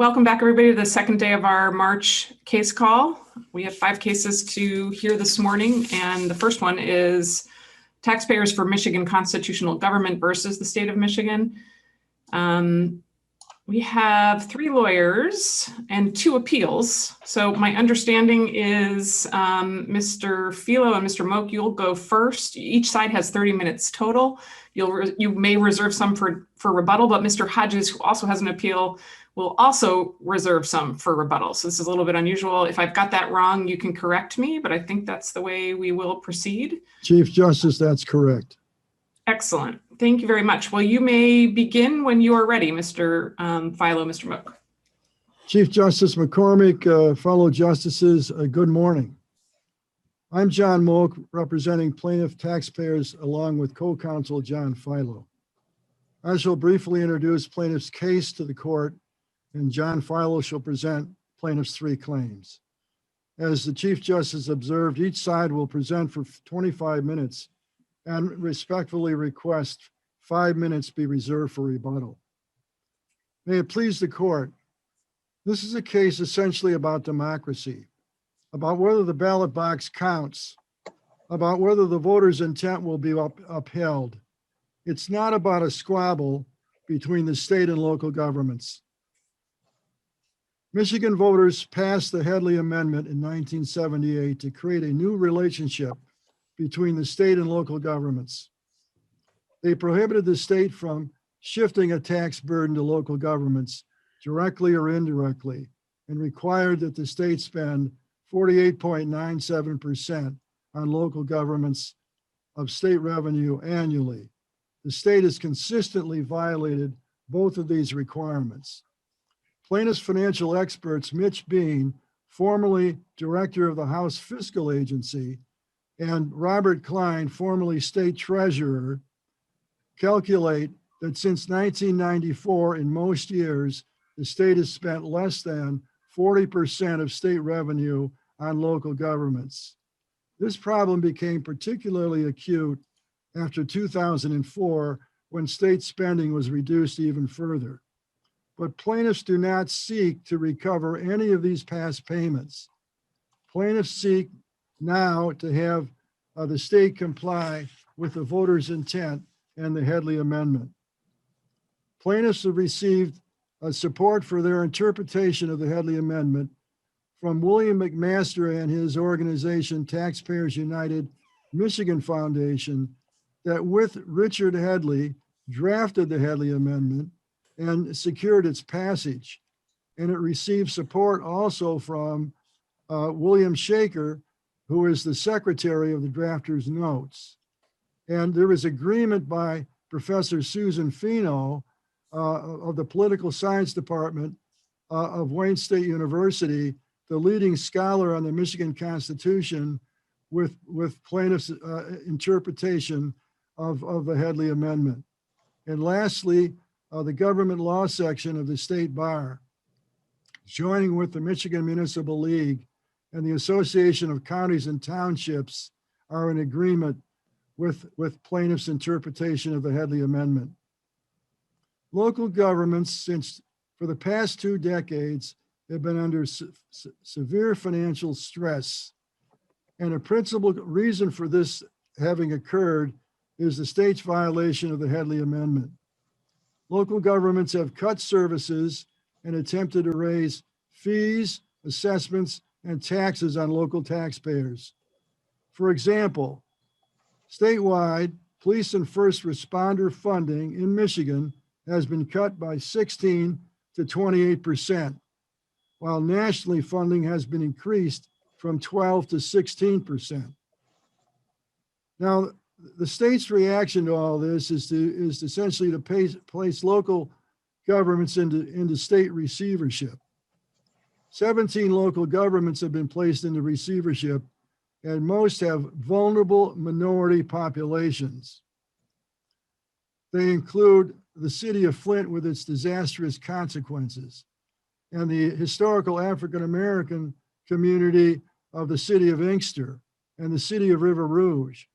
welcome back everybody to the second day of our March case call. We have 5 cases to hear this morning, and the first one is Taxpayers for Michigan Constitutional Government versus the state of Michigan. We have 3 lawyers and 2 appeals. So my understanding is Mr. Philo and Mr. Moak, you'll go first. Each side has 30 minutes total. You may reserve some for rebuttal, but Mr. Hodges, who also has an appeal, will also reserve some for rebuttal. So this is a little bit unusual. If I've got that wrong, you can correct me, but I think that's the way we will proceed. Chief Justice, that's correct. Excellent. Thank you very much. Well, you may begin when you are ready, Mr. Philo, Mr. Moak. Chief Justice McCormack, fellow justices, good morning. I'm John Moak, representing plaintiff taxpayers along with co-counsel John Philo. I shall briefly introduce plaintiff's case to the court, and John Philo shall present plaintiff's 3 claims. As the Chief Justice observed, each side will present for 25 minutes and respectfully request 5 minutes be reserved for rebuttal. May it please the court, this is a case essentially about democracy, about whether the ballot box counts, about whether the voter's intent will be upheld. It's not about a squabble between the state and local governments. Michigan voters passed the Headley Amendment in 1978 to create a new relationship between the state and local governments. They prohibited the state from shifting a tax burden to local governments directly or indirectly, and required that the state spend 48.97% on local governments of state revenue annually. The state has consistently violated both of these requirements. Plaintiff's financial experts, Mitch Bean, formerly director of the House Fiscal Agency, and Robert Klein, formerly state treasurer, calculate that since 1994, in most years, the state has spent less than 40% of state revenue on local governments. This problem became particularly acute after 2004, when state spending was reduced even further. But plaintiffs do not seek to recover any of these past payments. Plaintiffs seek now to have the state comply with the voter's intent and the Headley Amendment. Plaintiffs have received support for their interpretation of the Headley Amendment from William McMaster and his organization, Taxpayers United Michigan Foundation, that with Richard Headley drafted the Headley Amendment and secured its passage. And it received support also from William Shaker, who is the secretary of the drafter's notes. And there was agreement by Professor Susan Philo of the Political Science Department of Wayne State University, the leading scholar on the Michigan Constitution, with plaintiff's interpretation of the Headley Amendment. And lastly, the government law section of the state bar, joining with the Michigan Municipal League and the Association of Counties and Townships, are in agreement with plaintiff's interpretation of the Headley Amendment. Local governments, for the past 2 decades, have been under severe financial stress. And a principal reason for this having occurred is the state's violation of the Headley Amendment. Local governments have cut services and attempted to raise fees, assessments, and taxes on local taxpayers. For example, statewide, police and first responder funding in Michigan has been cut by 16 to 28%, while nationally funding has been increased from 12 to 16%. Now, the state's reaction to all this is essentially to place local governments into state receivership. 17 local governments have been placed into receivership, and most have vulnerable minority populations. They include the city of Flint with its disastrous consequences, and the historical African-American community of the city of Inkster and the city of River Rouge.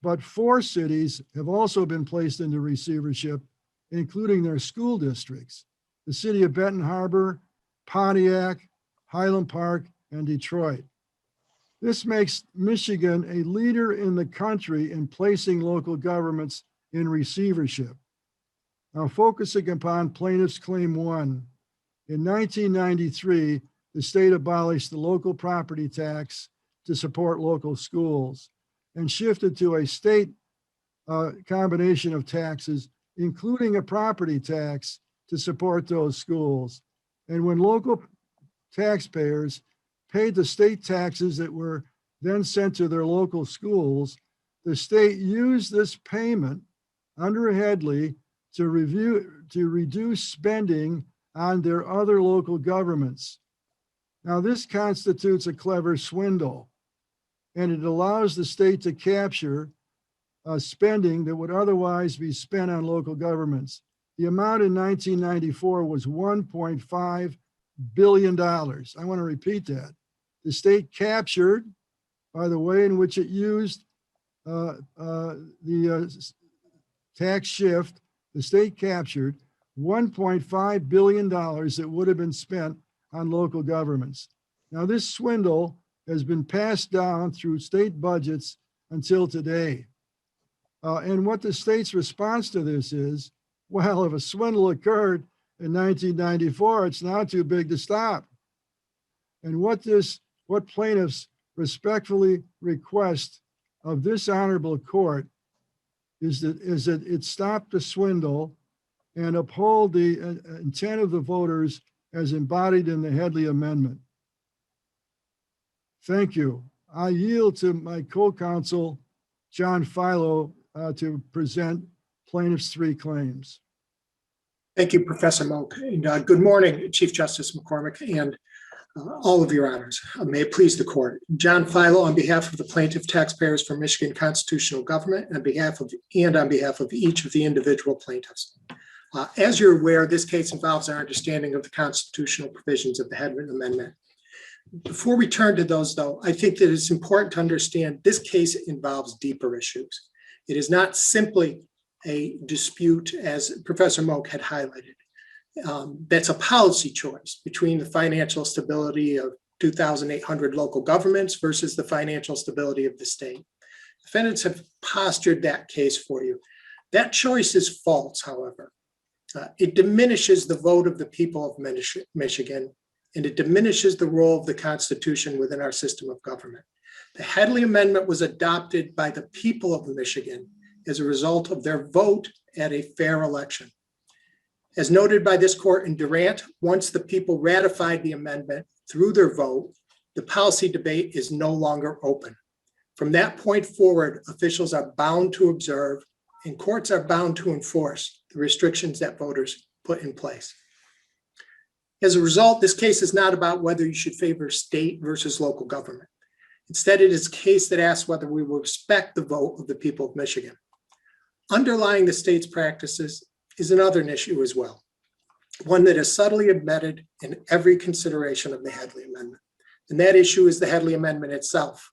But 4 cities have also been placed into receivership, including their school districts: the city of Benton Harbor, Pontiac, Highland Park, and Detroit. This makes Michigan a leader in the country in placing local governments in receivership. Now, focusing upon plaintiff's claim 1, in 1993, the state abolished the local property tax to support local schools and shifted to a state combination of taxes, including a property tax to support those schools. And when local taxpayers paid the state taxes that were then sent to their local schools, the state used this payment under Headley to reduce spending on their other local governments. Now, this constitutes a clever swindle, and it allows the state to capture spending that would otherwise be spent on local governments. The amount in 1994 was $1.5 billion. I want to repeat that. The state captured, by the way in which it used the tax shift, the state captured $1.5 billion that would have been spent on local governments. Now, this swindle has been passed down through state budgets until today. And what the state's response to this is, well, if a swindle occurred in 1994, it's not too big to stop. And what plaintiffs respectfully request of this honorable court is that it stop the swindle and uphold the intent of the voters as embodied in the Headley Amendment. Thank you. I yield to my co-counsel, John Philo, to present plaintiff's 3 claims. Thank you, Professor Moak. And good morning, Chief Justice McCormack and all of your honors. May it please the court. John Philo, on behalf of the plaintiff taxpayers for Michigan Constitutional Government, and on behalf of each of the individual plaintiffs. As you're aware, this case involves our understanding of the constitutional provisions of the Headley Amendment. Before we turn to those, though, I think that it's important to understand this case involves deeper issues. It is not simply a dispute, as Professor Moak had highlighted. That's a policy choice between the financial stability of 2,800 local governments versus the financial stability of the state. Defendants have postured that case for you. That choice is false, however. It diminishes the vote of the people of Michigan, and it diminishes the role of the Constitution within our system of government. The Headley Amendment was adopted by the people of Michigan as a result of their vote at a fair election. As noted by this court in Durant, once the people ratified the amendment through their vote, the policy debate is no longer open. From that point forward, officials are bound to observe and courts are bound to enforce the restrictions that voters put in place. As a result, this case is not about whether you should favor state versus local government. Instead, it is a case that asks whether we will respect the vote of the people of Michigan. Underlying the state's practices is another issue as well, one that is subtly embedded in every consideration of the Headley Amendment. And that issue is the Headley Amendment itself.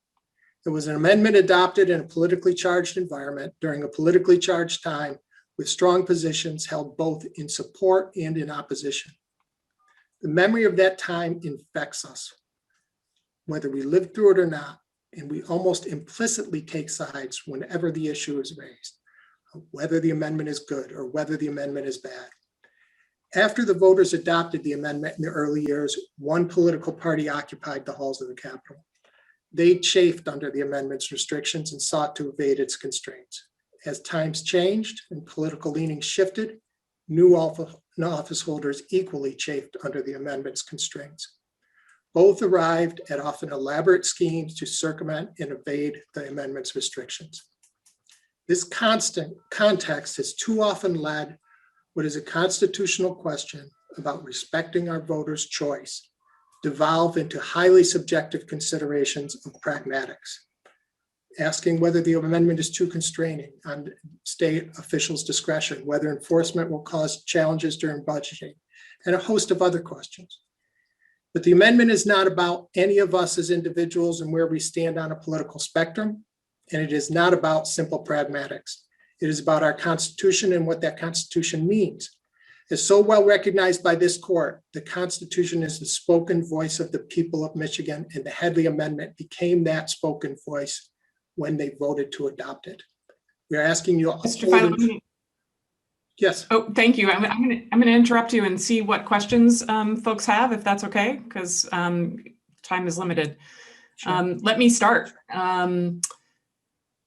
It was an amendment adopted in a politically charged environment during a politically charged time with strong positions held both in support and in opposition. The memory of that time infects us, whether we lived through it or not, and we almost implicitly take sides whenever the issue is raised, whether the amendment is good or whether the amendment is bad. After the voters adopted the amendment in the early years, one political party occupied the halls of the Capitol. They chafed under the amendment's restrictions and sought to evade its constraints. As times changed and political leanings shifted, new office holders equally chafed under the amendment's constraints. Both arrived at often elaborate schemes to circumvent and evade the amendment's restrictions. This constant context has too often led what is a constitutional question about respecting our voters' choice devolve into highly subjective considerations of pragmatics, asking whether the amendment is too constraining on state officials' discretion, whether enforcement will cause challenges during budgeting, and a host of other questions. But the amendment is not about any of us as individuals and where we stand on a political spectrum, and it is not about simple pragmatics. It is about our Constitution and what that Constitution means. As so well recognized by this court, the Constitution is the spoken voice of the people of Michigan, and the Headley Amendment became that spoken voice when they voted to adopt it. We are asking you. Mr. Philo, yes. Oh, thank you. I'm going to interrupt you and see what questions folks have, if that's okay, because time is limited. Sure. Let me start.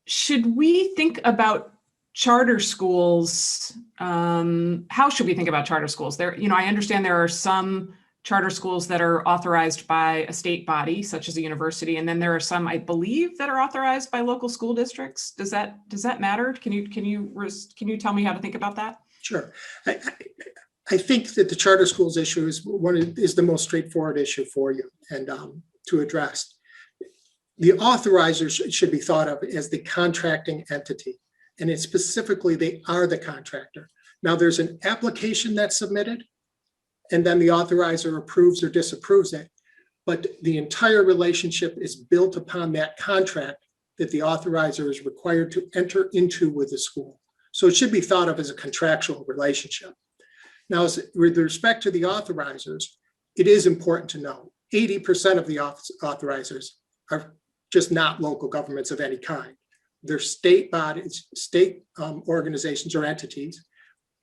Should we think about charter schools? How should we think about charter schools? There, I understand there are some charter schools that are authorized by a state body, such as a university, and then there are some, I believe, that are authorized by local school districts. Does that matter? Can you tell me how to think about that? Sure. I think that the charter schools issue is the most straightforward issue for you and to address. The authorizer should be thought of as the contracting entity, and it's specifically they are the contractor. Now there's an application that's submitted, and then the authorizer approves or disapproves it, but the entire relationship is built upon that contract that the authorizer is required to enter into with the school. So it should be thought of as a contractual relationship. Now, with respect to the authorizers, it is important to know 80% of the authorizers are just not local governments of any kind. They're state bodies, state organizations or entities,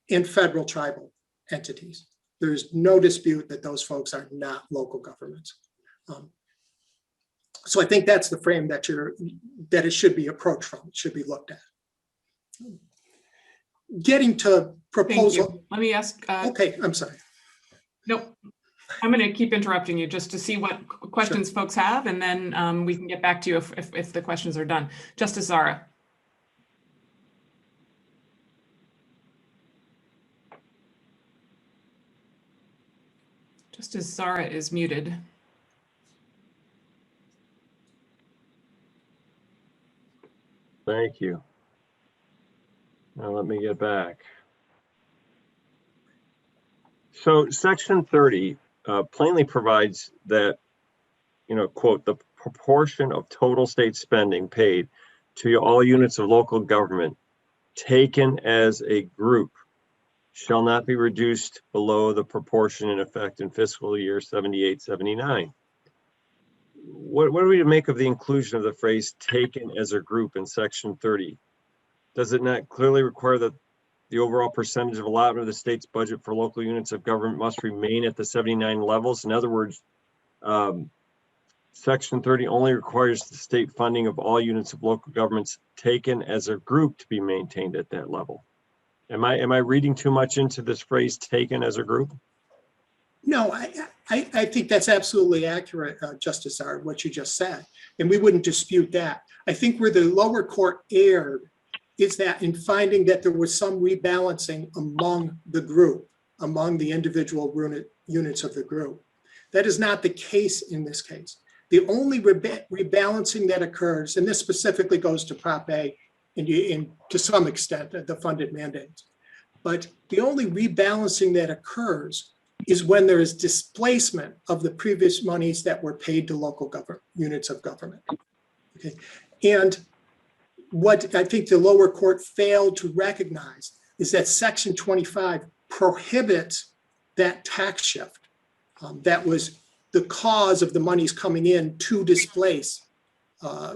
and federal tribal entities. There's no dispute that those folks are not local governments. So I think that's the frame that it should be approached from, it should be looked at. Getting to proposal. Let me ask. Okay, I'm sorry. Nope. I'm going to keep interrupting you just to see what questions folks have, and then we can get back to you if the questions are done. Justice Zahra. Justice Zahra is muted. Thank you. Now let me get back. So section 30 plainly provides that, quote, the proportion of total state spending paid to all units of local government taken as a group shall not be reduced below the proportion in effect in fiscal year 78-79. What are we to make of the inclusion of the phrase taken as a group in section 30? Does it not clearly require that the overall percentage of allotment of the state's budget for local units of government must remain at the 79 levels? In other words, section 30 only requires the state funding of all units of local governments taken as a group to be maintained at that level. Am I reading too much into this phrase taken as a group? No, I think that's absolutely accurate, Justice Zahra, what you just said, and we wouldn't dispute that. I think where the lower court erred is that in finding that there was some rebalancing among the group, among the individual units of the group. That is not the case in this case. The only rebalancing that occurs, and this specifically goes to Prop A and to some extent the funded mandates, but the only rebalancing that occurs is when there is displacement of the previous monies that were paid to local units of government. Okay, and what I think the lower court failed to recognize is that section 25 prohibits that tax shift that was the cause of the monies coming in to displace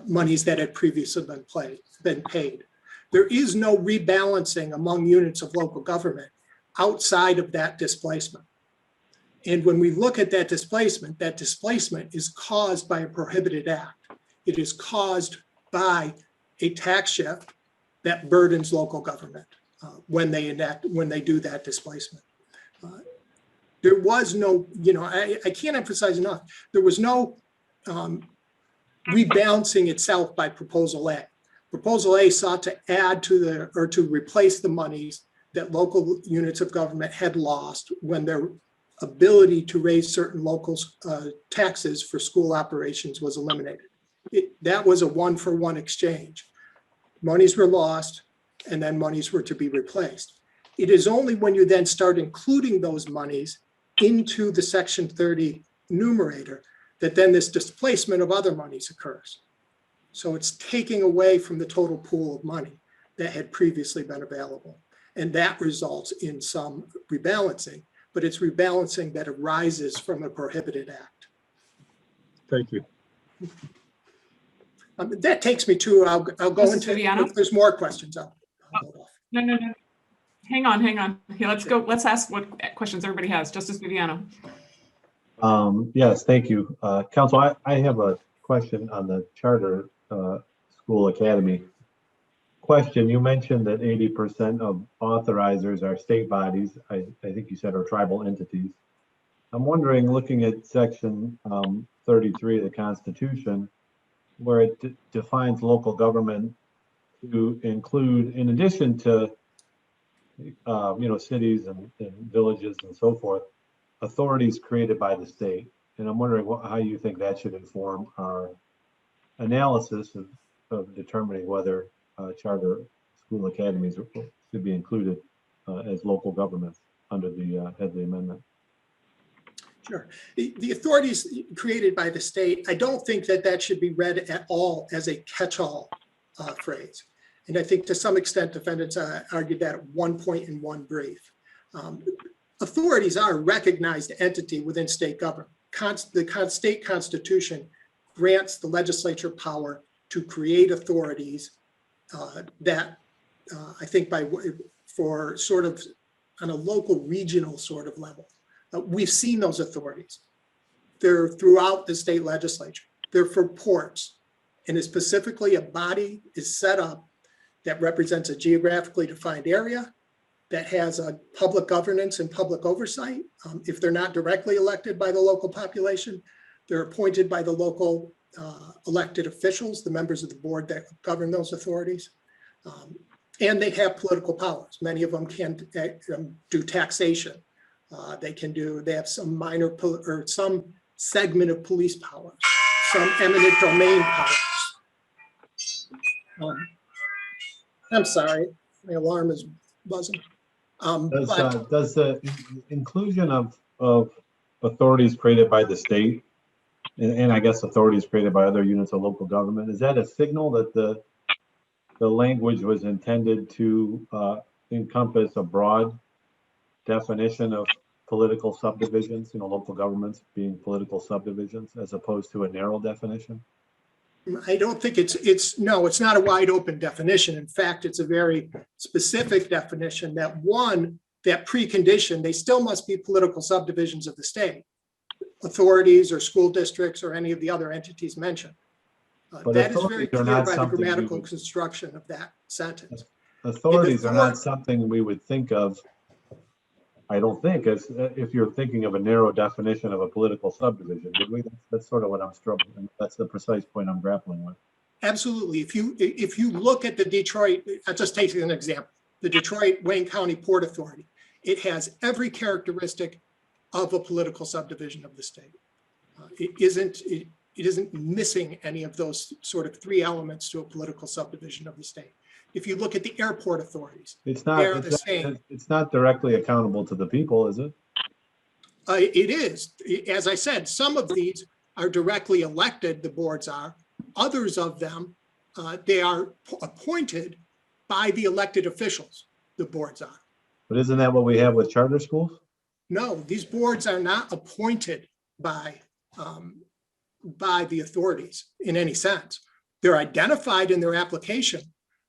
monies that had previously been paid. There is no rebalancing among units of local government outside of that displacement. And when we look at that displacement is caused by a prohibited act. It is caused by a tax shift that burdens local government when they do that displacement. There was no, I can't emphasize enough, there was no rebalancing itself by Proposal A. Proposal A sought to add to to replace the monies that local units of government had lost when their ability to raise certain local taxes for school operations was eliminated. That was a one-for-one exchange. Monies were lost and then monies were to be replaced. It is only when you then start including those monies into the section 30 numerator that then this displacement of other monies occurs. So it's taking away from the total pool of money that had previously been available. And that results in some rebalancing, but it's rebalancing that arises from a prohibited act. Thank you. That takes me to, I'll go Justice into, Viviano? if there's more questions, I'll hold off. No. Hang on. Here, let's go. Let's ask what questions everybody has. Justice Viviano. Yes, thank you. Council, I have a question on the charter school academy. Question, you mentioned that 80% of authorizers are state bodies. I think you said are tribal entities. I'm wondering, looking at section 33 of the Constitution, where it defines local government to include, in addition to cities and villages and so forth, authorities created by the state. And I'm wondering how you think that should inform our analysis of determining whether charter school academies should be included as local governments under the Headley Amendment. Sure. The authorities created by the state, I don't think that should be read at all as a catch-all phrase. And I think to some extent defendants argued that at one point in one brief. Authorities are a recognized entity within state government. The state constitution grants the legislature power to create authorities that I think for sort of on a local regional sort of level. We've seen those authorities. They're throughout the state legislature. They're for ports, and specifically a body is set up that represents a geographically defined area, that has a public governance and public oversight. If they're not directly elected by the local population, they're appointed by the local elected officials, the members of the board that govern those authorities. And they have political powers. Many of them can do taxation. They have some minor or some segment of police powers, some eminent domain powers. I'm sorry, my alarm is buzzing. Does the inclusion of authorities created by the state, and I guess authorities created by other units of local government, is that a signal that the language was intended to encompass a broad definition of political subdivisions, local governments being political subdivisions, as opposed to a narrow definition? I don't think it's not a wide open definition. In fact, it's a very specific definition that precondition, they still must be political subdivisions of the state, authorities or school districts or any of the other entities mentioned. That is very clear by the grammatical construction of that sentence. Authorities are not something we would think of, I don't think, as if you're thinking of a narrow definition of a political subdivision, would we? That's sort of what I'm struggling. That's the precise point I'm grappling with. Absolutely. If you look at the Detroit, I'll just take an example, the Detroit Wayne County Port Authority, it has every characteristic of a political subdivision of the state. It isn't missing any of those sort of three elements to a political subdivision of the state. If you look at the airport authorities, they're the same. It's not directly accountable to the people, is it? It is. As I said, some of these are directly elected, the boards are. Others of them, they are appointed by the elected officials, the boards are. But isn't that what we have with charter schools? No, these boards are not appointed by the authorities in any sense. They're identified in their application,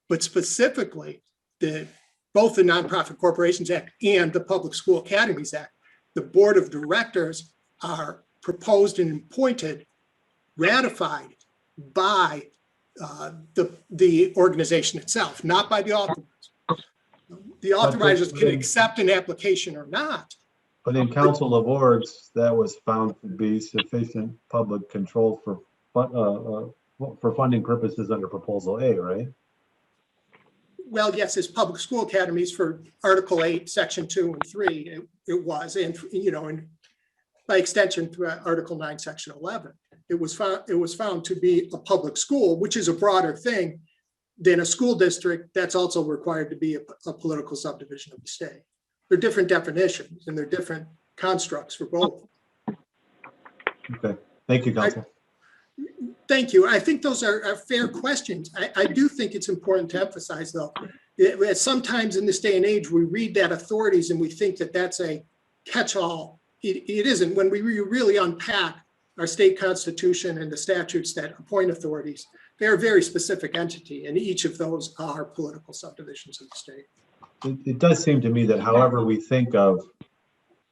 but specifically both the Nonprofit Corporations Act and the Public School Academies Act, the board of directors are proposed and appointed, ratified by the organization itself, not by the authorizers. The authorizers can accept an application or not. But in Council of Orgs, that was found to be sufficient public control for funding purposes under Proposal A, right? Well, yes, as public school academies for Article 8, Section 2 and 3, it was, and and by extension through Article 9, Section 11, it was found to be a public school, which is a broader thing than a school district that's also required to be a political subdivision of the state. They're different definitions and they're different constructs for both. Okay, thank you, Council. Thank you. I think those are fair questions. I do think it's important to emphasize, though, sometimes in this day and age, we read that authorities and we think that that's a catch-all. It isn't. When we really unpack our state constitution and the statutes that appoint authorities, they're a very specific entity, and each of those are political subdivisions of the state. It does seem to me that however we think of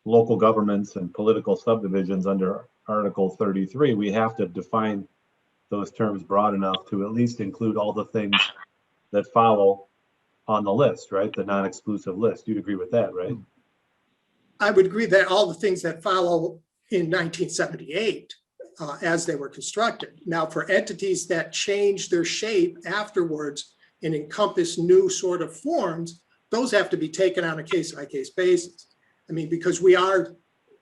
local governments and political subdivisions under Article 33, we have to define those terms broad enough to at least include all the things that follow on the list, right? The non-exclusive list. You'd agree with that, right? I would agree that all the things that follow in 1978 as they were constructed. Now, for entities that change their shape afterwards and encompass new sort of forms, those have to be taken on a case-by-case basis. I mean, because we are,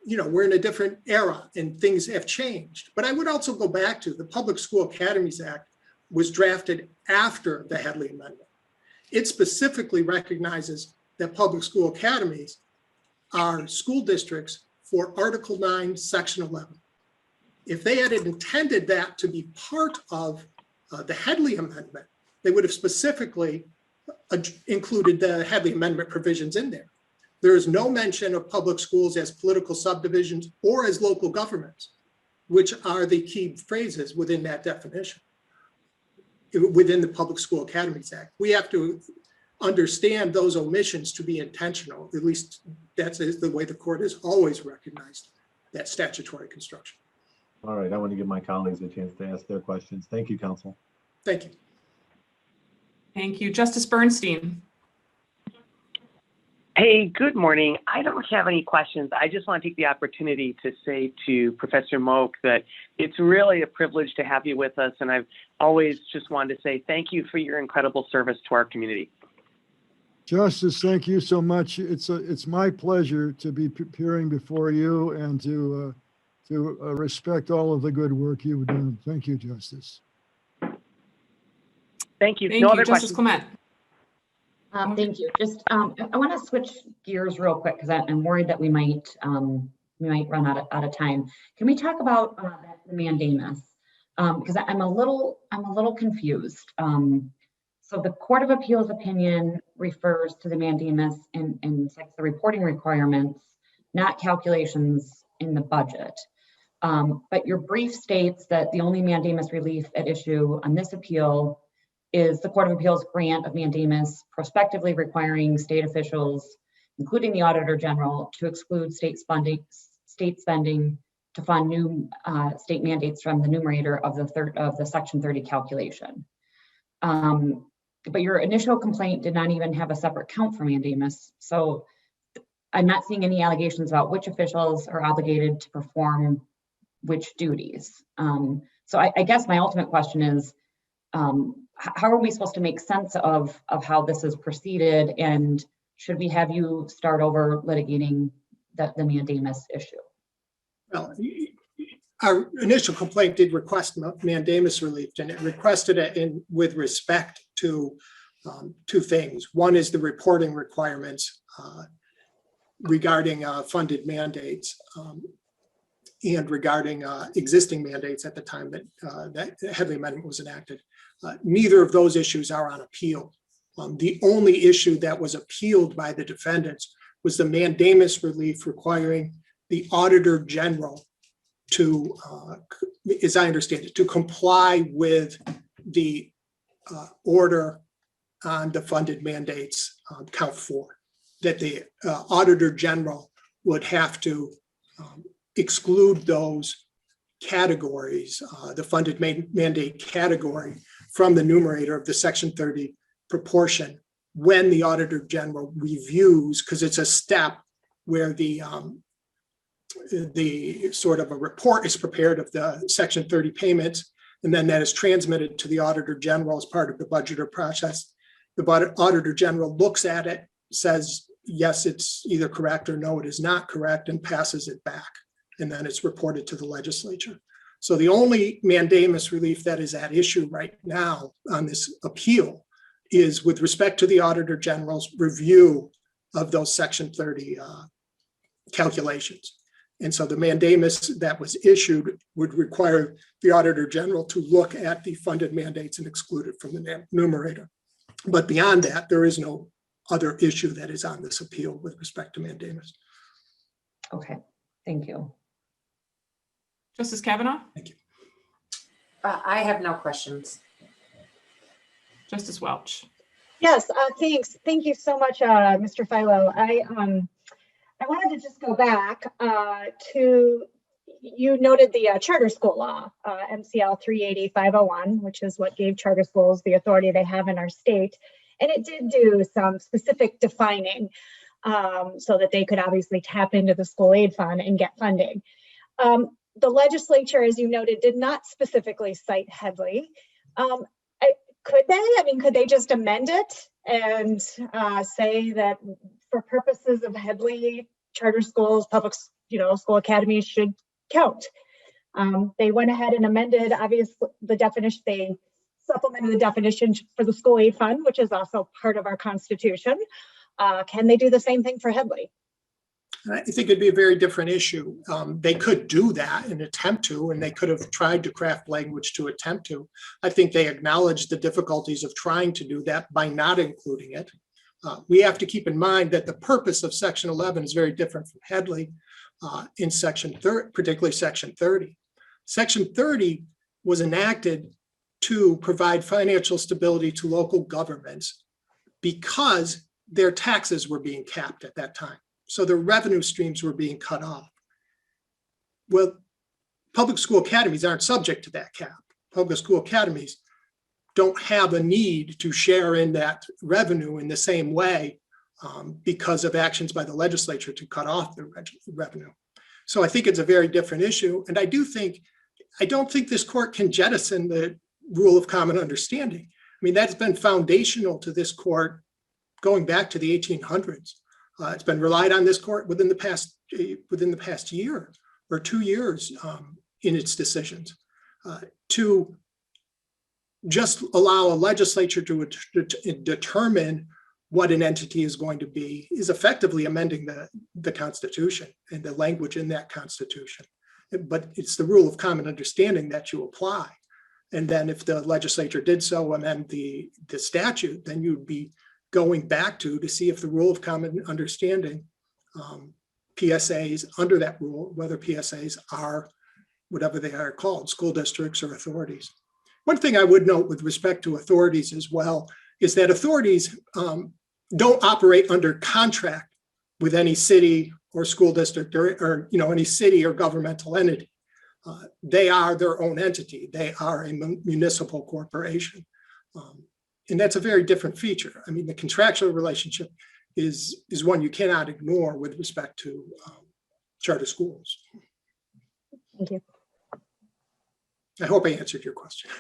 we're in a different era and things have changed. But I would also go back to the Public School Academies Act was drafted after the Headley Amendment. It specifically recognizes that public school academies are school districts for Article 9, Section 11. If they had intended that to be part of the Headley Amendment, they would have specifically included the Headley Amendment provisions in there. There is no mention of public schools as political subdivisions or as local governments, which are the key phrases within that definition, within the Public School Academies Act. We have to understand those omissions to be intentional. At least that's the way the court has always recognized that statutory construction. All right, I want to give my colleagues a chance to ask their questions. Thank you, counsel. Thank you. Thank you. Justice Bernstein. Hey, good morning. I don't have any questions. I just want to take the opportunity to say to Professor Moak that it's really a privilege to have you with us. And I've always just wanted to say thank you for your incredible service to our community. Justice, thank you so much. It's my pleasure to be appearing before you and to respect all of the good work you've done. Thank you, Justice. Thank you. Thank No you, other Justice questions. Clement. Thank you. Just I want to switch gears real quick because I'm worried that we might run out of time. Can we talk about the mandamus? Because I'm a little confused. So the Court of Appeals opinion refers to the mandamus and cites the reporting requirements, not calculations in the budget. But your brief states that the only mandamus relief at issue on this appeal is the Court of Appeals grant of mandamus prospectively requiring state officials, including the Auditor General, to exclude state spending to fund new state mandates from the numerator of the Section 30 calculation. But your initial complaint did not even have a separate count for mandamus. So I'm not seeing any allegations about which officials are obligated to perform which duties. So I guess my ultimate question is, how are we supposed to make sense of how this has proceeded, and should we have you start over litigating the mandamus issue? Well, our initial complaint did request mandamus relief, and it requested it with respect to two things. One is the reporting requirements regarding funded mandates and regarding existing mandates at the time that that Headley Amendment was enacted. Neither of those issues are on appeal. The only issue that was appealed by the defendants was the mandamus relief requiring the Auditor General to, as I understand it, to comply with the order on the funded mandates, count 4, that the Auditor General would have to exclude those categories, the funded mandate category, from the numerator of the Section 30 proportion when the Auditor General reviews, because it's a step where the sort of a report is prepared of the Section 30 payments, and then that is transmitted to the Auditor General as part of the budgeter process. The Auditor General looks at it, says, yes, it's either correct or no, it is not correct, and passes it back. And then it's reported to the legislature. So the only mandamus relief that is at issue right now on this appeal is with respect to the Auditor General's review of those Section 30 calculations. And so the mandamus that was issued would require the Auditor General to look at the funded mandates and exclude it from the numerator. But beyond that, there is no other issue that is on this appeal with respect to mandamus. Okay, thank you. Justice Cavanagh? Thank you. I have no questions. Justice Welch? Yes, thanks. Thank you so much, Mr. Philo. I wanted to just go back to, you noted the charter school law, MCL 380-501, which is what gave charter schools the authority they have in our state. And it did do some specific defining so that they could obviously tap into the school aid fund and get funding. The legislature, as you noted, did not specifically cite Headley. Could they? I mean, could they just amend it and say that for purposes of Headley, charter schools, public, school academies should count? They went ahead and amended, obviously, the definition. They supplemented the definition for the school aid fund, which is also part of our Constitution. Can they do the same thing for Headley? I think it'd be a very different issue. They could do that and attempt to, and they could have tried to craft language to attempt to. I think they acknowledged the difficulties of trying to do that by not including it. We have to keep in mind that the purpose of Section 11 is very different from Headley in Section 30, particularly Section 30. Section 30 was enacted to provide financial stability to local governments because their taxes were being capped at that time. So the revenue streams were being cut off. Well, public school academies aren't subject to that cap. Public school academies don't have a need to share in that revenue in the same way because of actions by the legislature to cut off the revenue. So I think it's a very different issue. And I don't think this court can jettison the rule of common understanding. I mean, that's been foundational to this court going back to the 1800s. It's been relied on this court within the past year or 2 years in its decisions to just allow a legislature to determine what an entity is going to be is effectively amending the Constitution and the language in that Constitution. But it's the rule of common understanding that you apply. And then if the legislature did so amend the statute, then you'd be going back to see if the rule of common understanding, PSAs under that rule, whether PSAs are whatever they are called, school districts or authorities. One thing I would note with respect to authorities as well is that authorities don't operate under contract with any city or school district or any city or governmental entity. They are their own entity. They are a municipal corporation. And that's a very different feature. I mean, the contractual relationship is one you cannot ignore with respect to charter schools. Thank you. I hope I answered your question.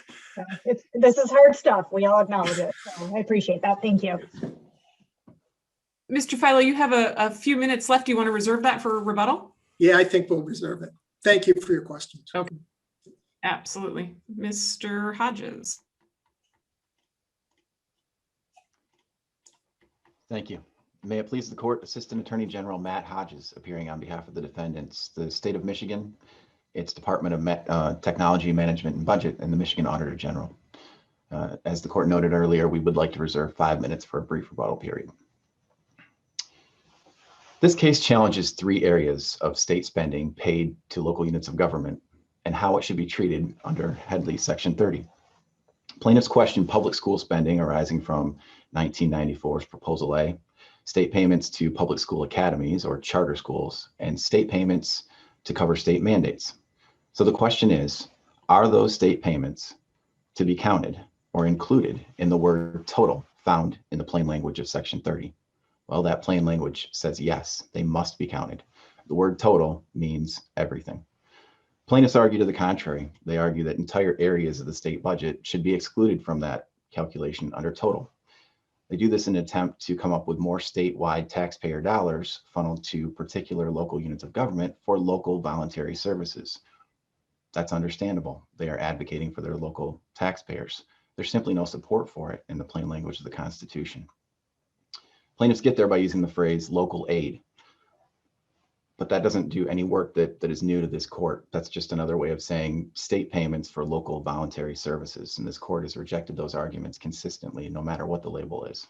This is hard stuff. We all acknowledge it. So I appreciate that. Thank you. Mr. Philo, you have a few minutes left. Do you want to reserve that for rebuttal? Yeah, I think we'll reserve it. Thank you for your questions. Okay. Absolutely. Mr. Hodges. Thank you. May it please the court, Assistant Attorney General Matt Hodges appearing on behalf of the defendants, the state of Michigan, its Department of Technology, Management and Budget, and the Michigan Auditor General. As the court noted earlier, we would like to reserve 5 minutes for a brief rebuttal period. This case challenges 3 areas of state spending paid to local units of government and how it should be treated under Headley Section 30. Plaintiffs question public school spending arising from 1994's Proposal A, state payments to public school academies or charter schools, and state payments to cover state mandates. So the question is, are those state payments to be counted or included in the word total found in the plain language of Section 30? Well, that plain language says yes, they must be counted. The word total means everything. Plaintiffs argue to the contrary. They argue that entire areas of the state budget should be excluded from that calculation under total. They do this in an attempt to come up with more statewide taxpayer dollars funneled to particular local units of government for local voluntary services. That's understandable. They are advocating for their local taxpayers. There's simply no support for it in the plain language of the Constitution. Plaintiffs get there by using the phrase local aid. but that doesn't do any work that is new to this court. That's just another way of saying state payments for local voluntary services. And this court has rejected those arguments consistently, no matter what the label is.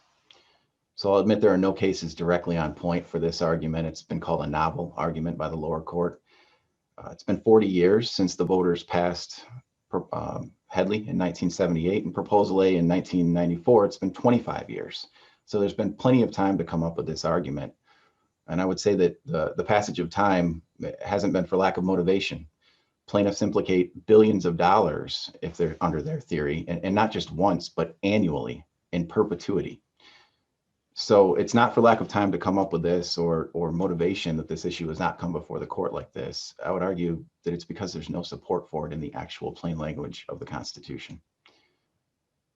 So I'll admit there are no cases directly on point for this argument. It's been called a novel argument by the lower court. It's been 40 years since the voters passed Headley in 1978 and Proposal A in 1994. It's been 25 years. So there's been plenty of time to come up with this argument. And I would say that the passage of time hasn't been for lack of motivation. Plaintiffs implicate billions of dollars if they're under their theory, and not just once, but annually in perpetuity. So it's not for lack of time to come up with this or motivation that this issue has not come before the court like this. I would argue that it's because there's no support for it in the actual plain language of the Constitution.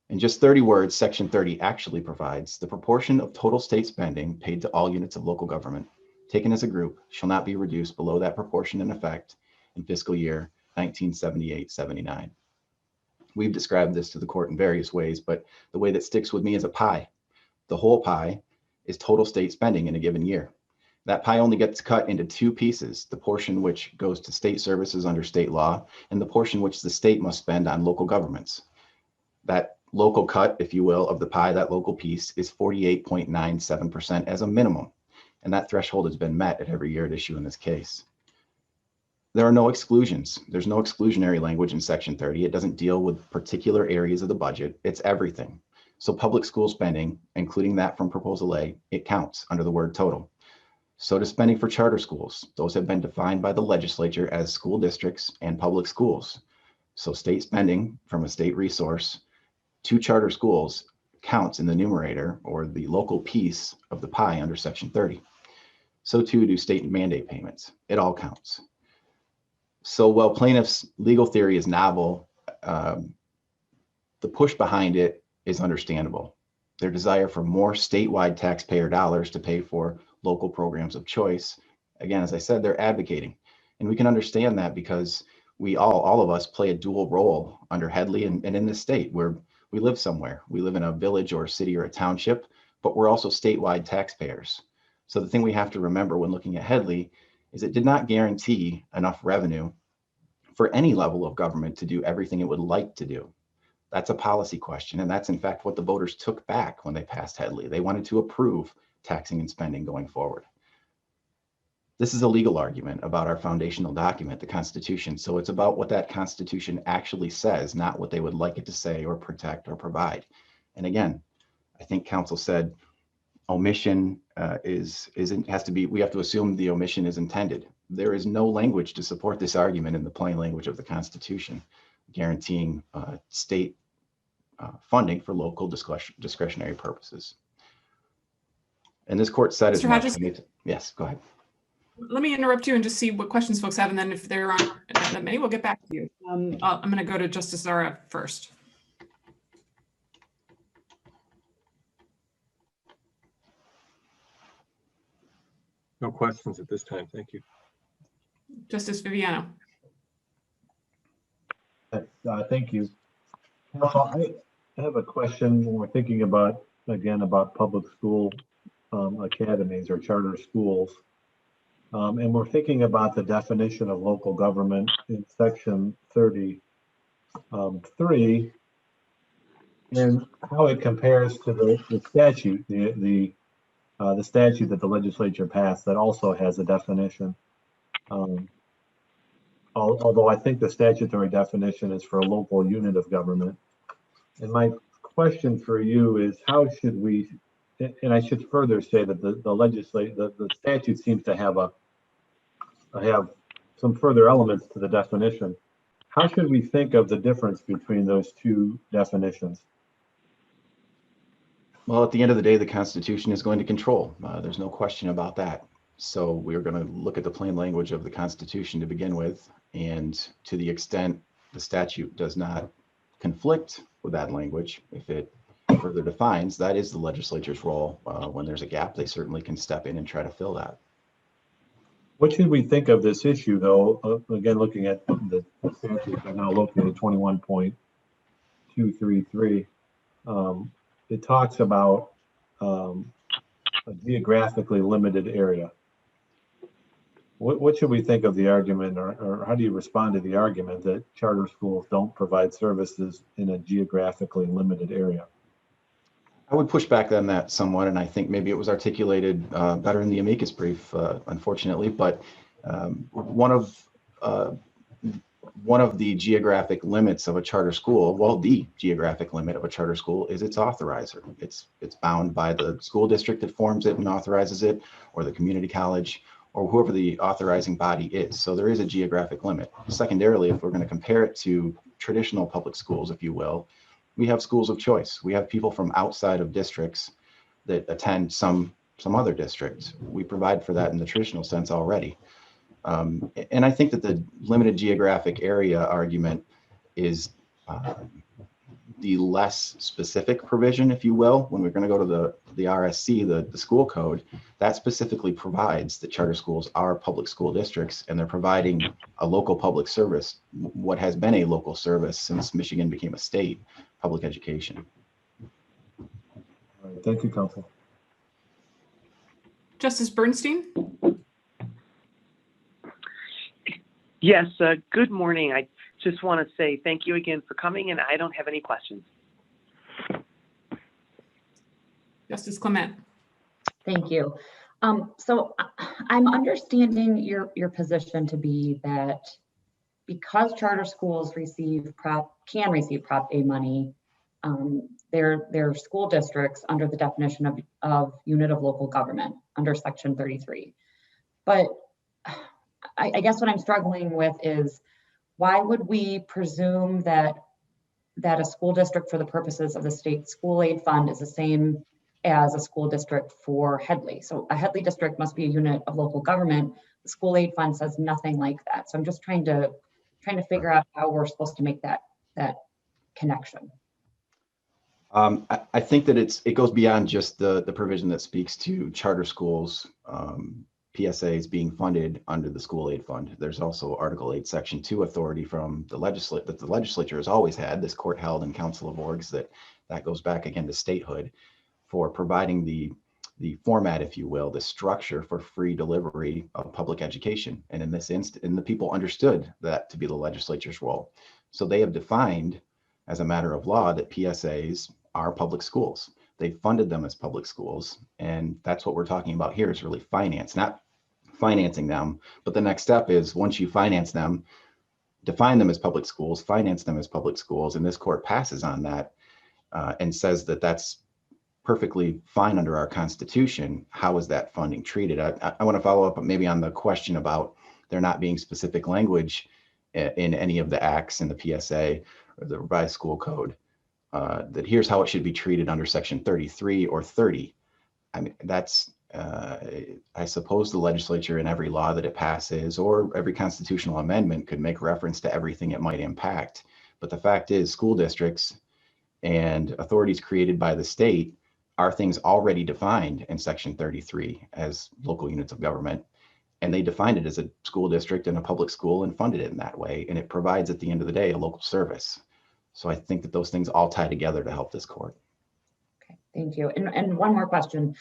In just 30 words, Section 30 actually provides the proportion of total state spending paid to all units of local government, taken as a group, shall not be reduced below that proportion in effect in fiscal year 1978-79. We've described this to the court in various ways, but the way that sticks with me is a pie. The whole pie is total state spending in a given year. That pie only gets cut into two pieces, the portion which goes to state services under state law and the portion which the state must spend on local governments. That local cut, if you will, of the pie, that local piece is 48.97% as a minimum. And that threshold has been met at every year at issue in this case. There are no exclusions. There's no exclusionary language in Section 30. It doesn't deal with particular areas of the budget. It's everything. So public school spending, including that from Proposal A, it counts under the word total. So does spending for charter schools. Those have been defined by the legislature as school districts and public schools. So state spending from a state resource to charter schools counts in the numerator or the local piece of the pie under Section 30. So too do state mandate payments. It all counts. So while plaintiffs' legal theory is novel, the push behind it is understandable. Their desire for more statewide taxpayer dollars to pay for local programs of choice. Again, as I said, they're advocating. And we can understand that because we all of us play a dual role under Headley and in this state where we live somewhere. We live in a village or a city or a township, but we're also statewide taxpayers. So the thing we have to remember when looking at Headley is it did not guarantee enough revenue for any level of government to do everything it would like to do. That's a policy question. And that's in fact what the voters took back when they passed Headley. They wanted to approve taxing and spending going forward. This is a legal argument about our foundational document, the Constitution. So it's about what that Constitution actually says, not what they would like it to say or protect or provide. And again, I think counsel said omission has to be, we have to assume the omission is intended. There is no language to support this argument in the plain language of the Constitution, guaranteeing state funding for local discretionary purposes. And this court said as much. Yes, go ahead. Let me interrupt you and just see what questions folks have, and then if there aren't that many, we'll get back to you. I'm going to go to Justice Zahra first. No questions at this time. Thank you. Justice Viviano. Thank you. I have a question when we're thinking about, again, about public school academies or charter schools. And we're thinking about the definition of local government in Section 33 and how it compares to the statute, the statute that the legislature passed that also has a definition. Although I think the statutory definition is for a local unit of government. And my question for you is how should we, and I should further say that the statute seems to have some further elements to the definition. How should we think of the difference between those two definitions? Well, at the end of the day, the Constitution is going to control. There's no question about that. So we're going to look at the plain language of the Constitution to begin with. And to the extent the statute does not conflict with that language, if it further defines, that is the legislature's role. When there's a gap, they certainly can step in and try to fill that. What should we think of this issue, though? Again, looking at the statute, I'm now looking at 21.233. It talks about a geographically limited area. What should we think of the argument, or how do you respond to the argument that charter schools don't provide services in a geographically limited area? I would push back on that somewhat, and I think maybe it was articulated better in the amicus brief, unfortunately. But one of the geographic limits of a charter school, well, the geographic limit of a charter school is its authorizer. It's bound by the school district that forms it and authorizes it, or the community college, or whoever the authorizing body is. So there is a geographic limit. Secondarily, if we're going to compare it to traditional public schools, if you will, we have schools of choice. We have people from outside of districts that attend some other districts. We provide for that in the traditional sense already. And I think that the limited geographic area argument is the less specific provision, if you will. When we're going to go to the RSC, the school code, that specifically provides that charter schools are public school districts, and they're providing a local public service, what has been a local service since Michigan became a state, public education. All right, thank you, counsel. Justice Bernstein? Yes, good morning. I just want to say thank you again for coming, and I don't have any questions. Justice Clement? Thank you. So I'm understanding your position to be that because charter schools can receive Prop A money, they're school districts under the definition of unit of local government under Section 33. But I guess what I'm struggling with is, why would we presume that a school district for the purposes of the state school aid fund is the same as a school district for Headley? So a Headley district must be a unit of local government. The school aid fund says nothing like that. So I'm just trying to figure out how we're supposed to make that connection. I think that it goes beyond just the provision that speaks to charter schools, PSAs being funded under the school aid fund. There's also Article 8, Section 2 authority from the legislature that the legislature has always had. This court held in Council of Orgs that goes back again to statehood for providing the format, if you will, the structure for free delivery of public education. And in this instance, the people understood that to be the legislature's role. So they have defined as a matter of law that PSAs are public schools. They funded them as public schools, and that's what we're talking about here, is really finance, not financing them. But the next step is, once you finance them, define them as public schools, finance them as public schools, and this court passes on that and says that that's perfectly fine under our Constitution. How is that funding treated? I want to follow up maybe on the question about there not being specific language in any of the acts in the PSA or the revised school code. That here's how it should be treated under Section 33 or 30. I mean, that's, I suppose the legislature in every law that it passes or every constitutional amendment could make reference to everything it might impact. But the fact is, school districts and authorities created by the state are things already defined in Section 33 as local units of government. And they defined it as a school district and a public school and funded it in that way. And it provides, at the end of the day, a local service. So I think that those things all tie together to help this court. Okay, thank you. And one more question.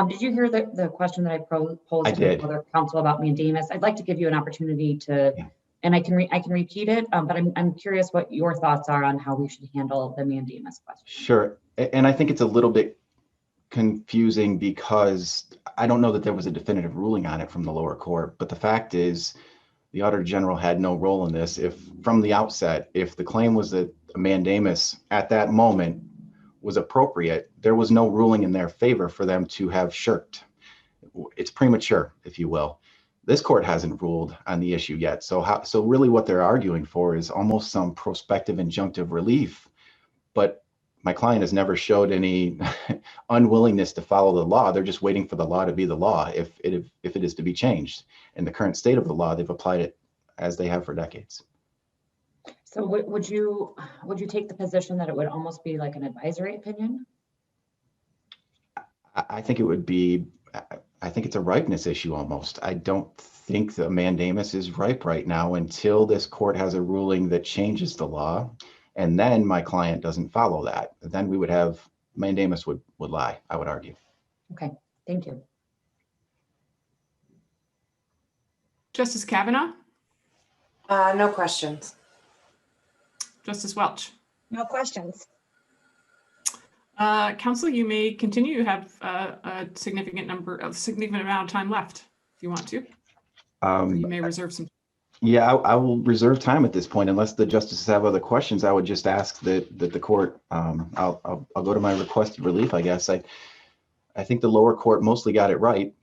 Did you hear the question that I posed I to did. the other counsel about mandamus? I'd like to give you an opportunity to, and I can repeat it, but I'm curious what your thoughts are on how we should handle the mandamus question. Sure. And I think it's a little bit confusing because I don't know that there was a definitive ruling on it from the lower court, but the fact is the Auditor General had no role in this. If from the outset, if the claim was that a mandamus at that moment was appropriate, there was no ruling in their favor for them to have shirked. It's premature, if you will. This court hasn't ruled on the issue yet. So really what they're arguing for is almost some prospective injunctive relief, but my client has never showed any unwillingness to follow the law. They're just waiting for the law to be the law if it is to be changed. In the current state of the law, they've applied it as they have for decades. So would you take the position that it would almost be like an advisory opinion? I think it would be, I think it's a ripeness issue almost. I don't think the mandamus is ripe right now until this court has a ruling that changes the law. And then my client doesn't follow that. Then we would have, mandamus would lie, I would argue. Okay, thank you. Justice Cavanagh, No questions. Justice Welch. No questions. Counsel, you may continue. You have a significant amount of time left if you want to. You may reserve some. Yeah, I will reserve time at this point unless the justices have other questions. I would just ask that the court, I'll go to my requested relief, I guess. I think the lower court mostly got it right.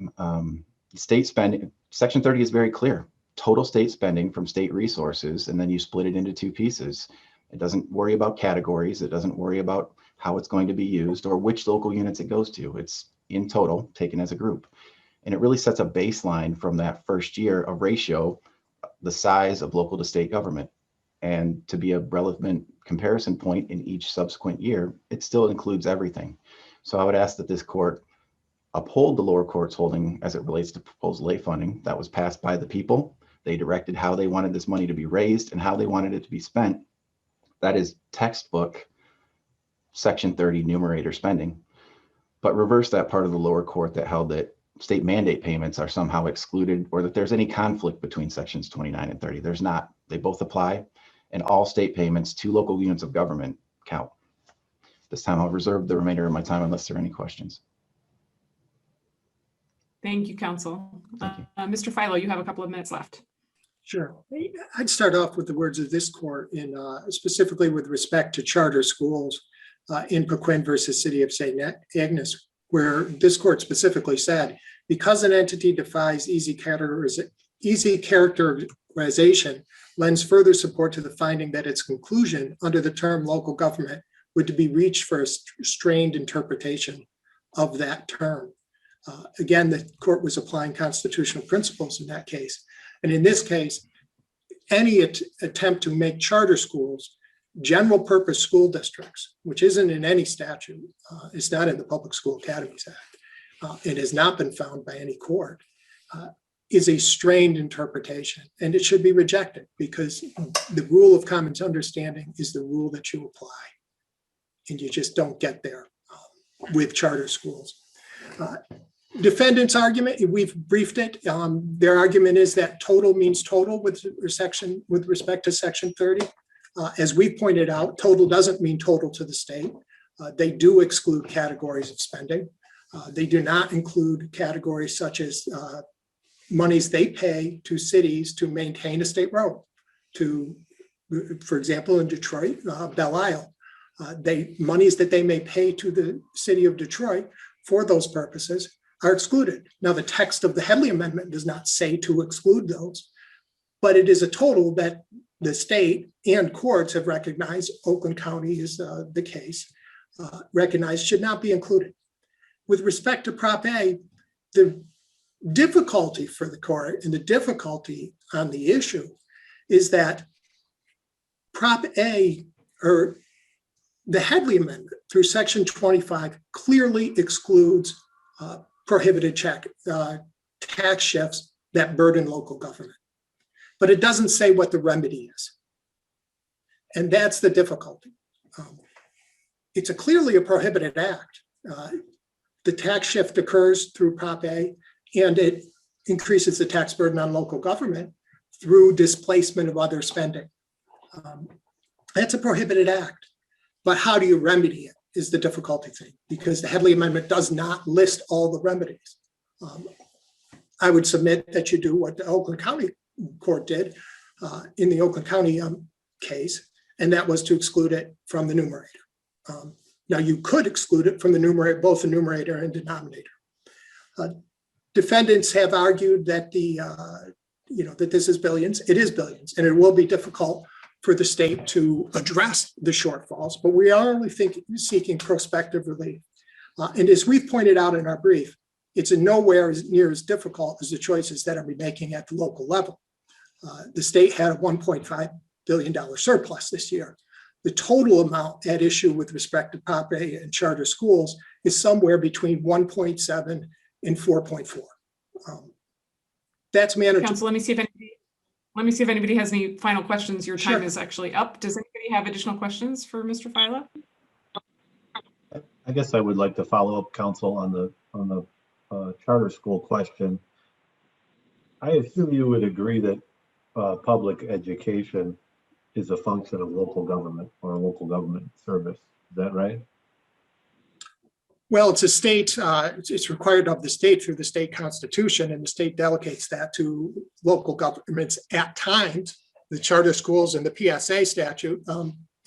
State spending, Section 30 is very clear. Total state spending from state resources, and then you split it into two pieces. It doesn't worry about categories. It doesn't worry about how it's going to be used or which local units it goes to. It's in total, taken as a group. And it really sets a baseline from that first year, a ratio, the size of local to state government. And to be a relevant comparison point in each subsequent year, it still includes everything. So I would ask that this court uphold the lower court's holding as it relates to proposed lay funding that was passed by the people. They directed how they wanted this money to be raised and how they wanted it to be spent. That is textbook Section 30 numerator spending. But reverse that part of the lower court that held that state mandate payments are somehow excluded or that there's any conflict between sections 29 and 30. There's not. They both apply, and all state payments to local units of government count. This time I'll reserve the remainder of my time unless there are any questions. Thank you, counsel. Thank you. Mr. Philo, you have a couple of minutes left. Sure. I'd start off with the words of this court in specifically with respect to charter schools in Paquin versus City of St. Agnes, where this court specifically said, because an entity defies easy characterization, lends further support to the finding that its conclusion under the term local government would be reached for a strained interpretation of that term. Again, the court was applying constitutional principles in that case. And in this case, any attempt to make charter schools general purpose school districts, which isn't in any statute, it's not in the Public School Academies Act, it has not been found by any court, is a strained interpretation, and it should be rejected because the rule of common understanding is the rule that you apply, and you just don't get there with charter schools. Defendant's argument, we've briefed it. Their argument is that total means total with respect to Section 30. As we pointed out, total doesn't mean total to the state. They do exclude categories of spending. They do not include categories such as monies they pay to cities to maintain a state road. For example, in Detroit, Belle Isle, monies that they may pay to the city of Detroit for those purposes are excluded. Now, the text of the Headley Amendment does not say to exclude those, but it is a total that the state and courts have recognized, Oakland County is the case, recognized should not be included. With respect to Prop A, the difficulty for the court and the difficulty on the issue is that Prop A, or the Headley Amendment through Section 25 clearly excludes prohibited tax shifts that burden local government. But it doesn't say what the remedy is. And that's the difficulty. It's clearly a prohibited act. The tax shift occurs through Prop A, and it increases the tax burden on local government through displacement of other spending. That's a prohibited act. But how do you remedy it is the difficulty thing, because the Headley Amendment does not list all the remedies. I would submit that you do what the Oakland County Court did in the Oakland County case, and that was to exclude it from the numerator. Now, you could exclude it from the numerator, both the numerator and denominator. Defendants have argued that that this is billions. It is billions, and it will be difficult for the state to address the shortfalls, but we are only seeking prospective relief. And as we've pointed out in our brief, it's in nowhere near as difficult as the choices that are be making at the local level. The state had a $1.5 billion surplus this year. The total amount at issue with respect to Prop A and charter schools is somewhere between 1.7 and 4.4. That's manageable. Counsel, let me see if anybody has any final questions. Your time is actually up. Does anybody have additional questions for Mr. Philo? I guess I would like to follow up, counsel, on the charter school question. I assume you would agree that public education is a function of local government or a local government service. Is that right? Well, it's a state, it's required of the state through the state constitution, and the state delegates that to local governments at times. The charter schools and the PSA statute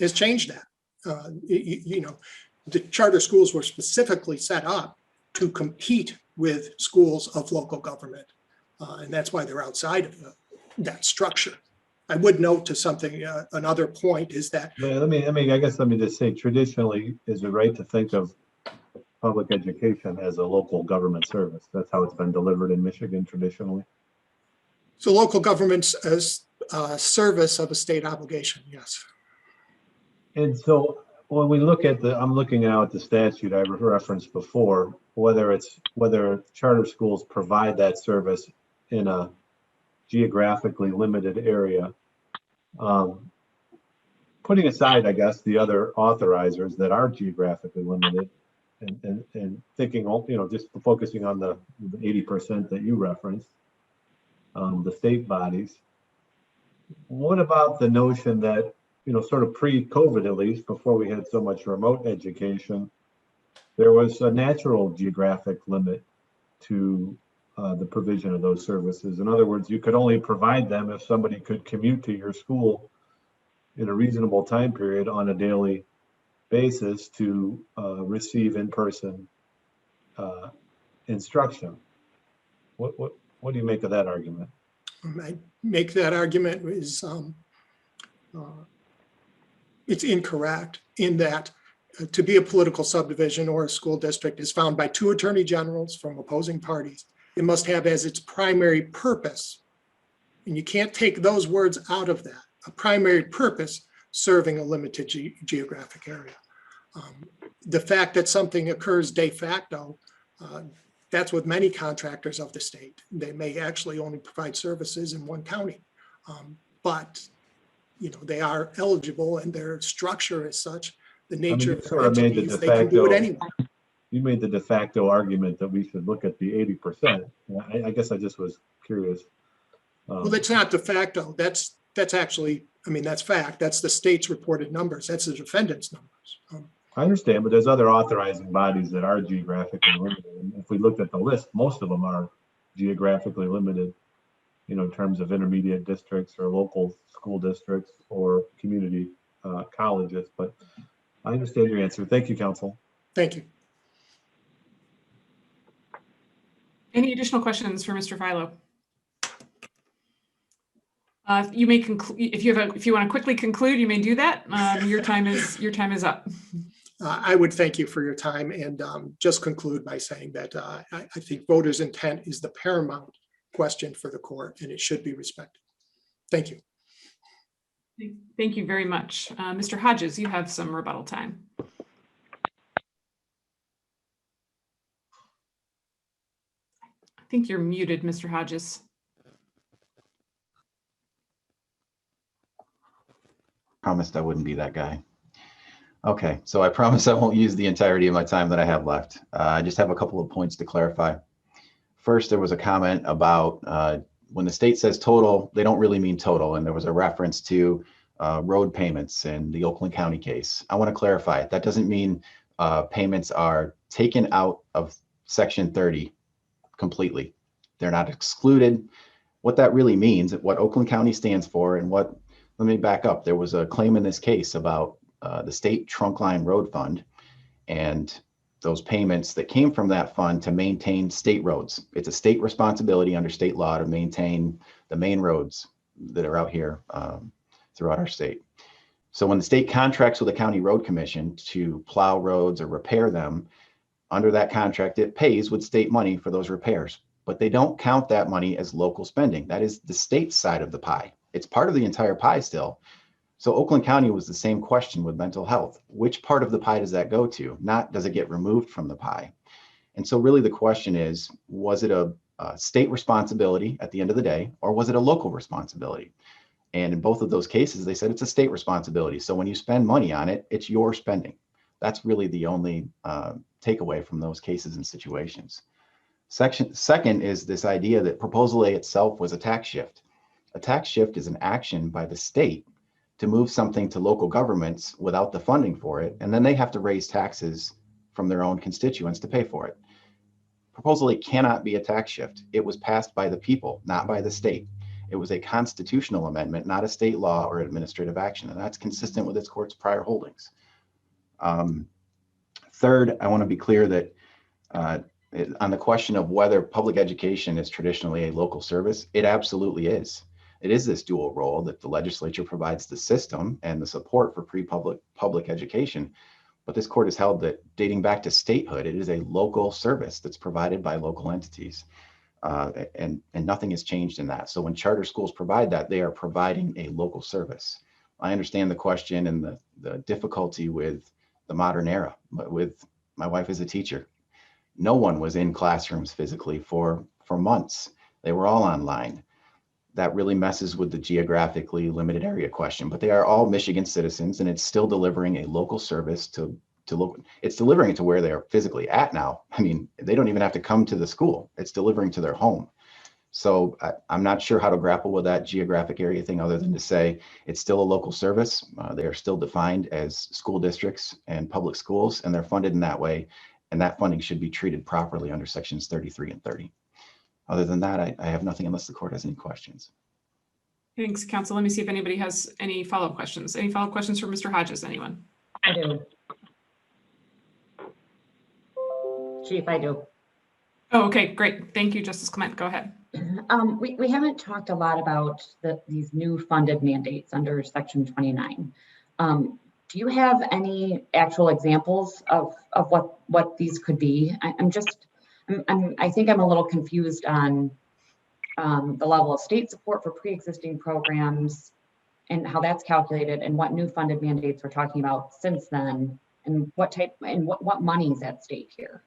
has changed that. The charter schools were specifically set up to compete with schools of local government. And that's why they're outside of that structure. I would note to something, another point is that. Let me just say, traditionally, is it right to think of public education as a local government service? That's how it's been delivered in Michigan traditionally. So local government's as service of a state obligation, yes. And so when we look at I'm looking now at the statute I referenced before, whether charter schools provide that service in a geographically limited area, putting aside, I guess, the other authorizers that are geographically limited, and thinking, just focusing on the 80% that you referenced, the state bodies. What about the notion that, sort of pre-COVID, at least, before we had so much remote education, there was a natural geographic limit to the provision of those services? In other words, you could only provide them if somebody could commute to your school in a reasonable time period on a daily basis to receive in-person instruction. What do you make of that argument? I make that argument is it's incorrect in that to be a political subdivision or a school district is found by two attorney generals from opposing parties. It must have as its primary purpose, and you can't take those words out of that, a primary purpose serving a limited geographic area. The fact that something occurs de facto, that's with many contractors of the state. They may actually only provide services in one county, but they are eligible, and their structure is such, the nature of their entities, they can do it anyway. You made the de facto argument that we should look at the 80%. I guess I just was curious. Well, that's not de facto. That's actually, that's fact. That's the state's reported numbers. That's the defendant's numbers. I understand, but there's other authorizing bodies that are geographically limited. And if we looked at the list, most of them are geographically limited, in terms of intermediate districts or local school districts or community colleges. But I understand your answer. Thank you, counsel. Thank you. Any additional questions for Mr. Philo? You may conclude if you want to quickly conclude. You may do that. Your time is up. I would thank you for your time and just conclude by saying that I think voters' intent is the paramount question for the court, and it should be respected. Thank you. Thank you very much. Mr. Hodges, you have some rebuttal time. I think you're muted, Mr. Hodges. Promised I wouldn't be that guy. Okay, so I promise I won't use the entirety of my time that I have left. I just have a couple of points to clarify. First, there was a comment about when the state says total, they don't really mean total. And there was a reference to road payments in the Oakland County case. I want to clarify it. That doesn't mean payments are taken out of Section 30 completely. They're not excluded. What that really means, what Oakland County stands for, and let me back up. There was a claim in this case about the state trunk line road fund and those payments that came from that fund to maintain state roads. It's a state responsibility under state law to maintain the main roads that are out here throughout our state. So when the state contracts with the county road commission to plow roads or repair them, under that contract, it pays with state money for those repairs, but they don't count that money as local spending. That is the state side of the pie. It's part of the entire pie still. So Oakland County was the same question with mental health. Which part of the pie does that go to? Not does it get removed from the pie? And so really the question is, was it a state responsibility at the end of the day, or was it a local responsibility? And in both of those cases, they said it's a state responsibility. So when you spend money on it, it's your spending. That's really the only takeaway from those cases and situations. Second is this idea that Proposal A itself was a tax shift. A tax shift is an action by the state to move something to local governments without the funding for it, and then they have to raise taxes from their own constituents to pay for it. Proposal A cannot be a tax shift. It was passed by the people, not by the state. It was a constitutional amendment, not a state law or administrative action, and that's consistent with this court's prior holdings. Third, I want to be clear that on the question of whether public education is traditionally a local service, it absolutely is. It is this dual role that the legislature provides the system and the support for public education. But this court has held that dating back to statehood, it is a local service that's provided by local entities. And nothing has changed in that. So when charter schools provide that, they are providing a local service. I understand the question and the difficulty with the modern era, but with my wife as a teacher, no one was in classrooms physically for months. They were all online. That really messes with the geographically limited area question, but they are all Michigan citizens, and it's still delivering a local service to local. It's delivering it to where they are physically at now. I mean, they don't even have to come to the school. It's delivering to their home. So I'm not sure how to grapple with that geographic area thing other than to say it's still a local service. They are still defined as school districts and public schools, and they're funded in that way. And that funding should be treated properly under sections 33 and 30. Other than that, I have nothing unless the court has any questions. Thanks, counsel. Let me see if anybody has any follow-up questions. Any follow-up questions for Mr. Hodges, anyone? I do. Chief, I do. Oh, okay, great. Thank you, Justice Clement. Go ahead. We haven't talked a lot about these new funded mandates under Section 29. Do you have any actual examples of what these could be? I think I'm a little confused on the level of state support for pre-existing programs and how that's calculated, and what new funded mandates we're talking about since then, and what money is at stake here.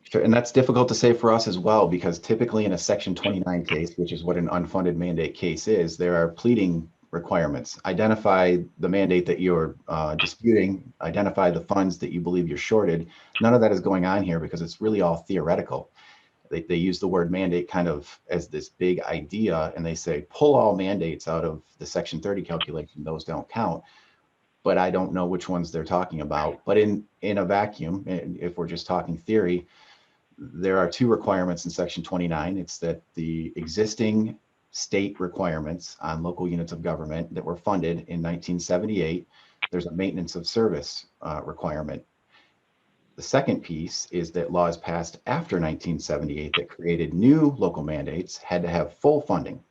Sure, and that's difficult to say for us as well, because typically in a Section 29 case, which is what an unfunded mandate case is, there are pleading requirements. Identify the mandate that you're disputing, identify the funds that you believe you're shorted. None of that is going on here because it's really all theoretical. They use the word mandate kind of as this big idea, and they say, pull all mandates out of the Section 30 calculation, those don't count. But I don't know which ones they're talking about. But in a vacuum, if we're just talking theory, there are two requirements in Section 29. It's that the existing state requirements on local units of government that were funded in 1978, there's a maintenance of service requirement. The second piece is that laws passed after 1978 that created new local mandates had to have full funding.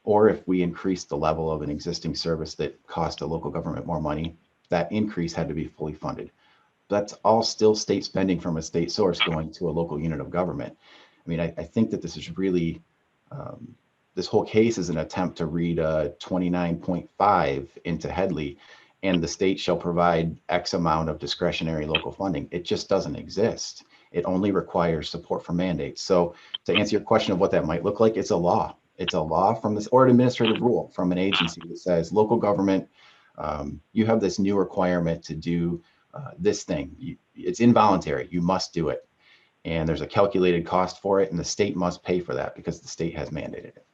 Or if we increased the level of an existing service that cost a local government more money, that increase had to be fully funded. That's all still state spending from a state source going to a local unit of government. I mean, I think that this is really, this whole case is an attempt to read 29.5 into Headley, and the state shall provide X amount of discretionary local funding. It just doesn't exist. It only requires support for mandates. So to answer your question of what that might look like, it's a law. It's a law from this, or an administrative rule from an agency that says, local government, you have this new requirement to do this thing. It's involuntary. You must do it. And there's a calculated cost for it, and the state must pay for that because the state has mandated it.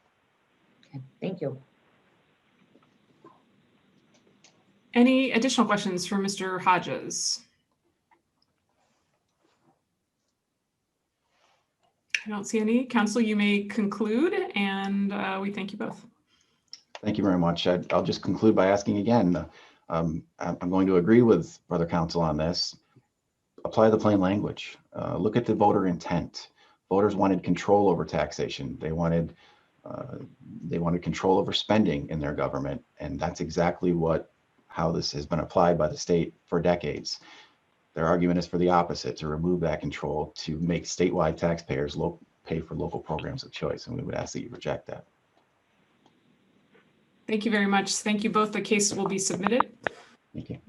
Okay, thank you. Any additional questions for Mr. Hodges? I don't see any. Counsel, you may conclude, and we thank you both. Thank you very much. I'll just conclude by asking again. I'm going to agree with Brother Counsel on this. Apply the plain language. Look at the voter intent. Voters wanted control over taxation. They wanted control over spending in their government, and that's exactly how this has been applied by the state for decades. Their argument is for the opposite, to remove that control, to make statewide taxpayers pay for local programs of choice, and we would ask that you reject that. Thank you very much. Thank you both. The case will be submitted. Thank you.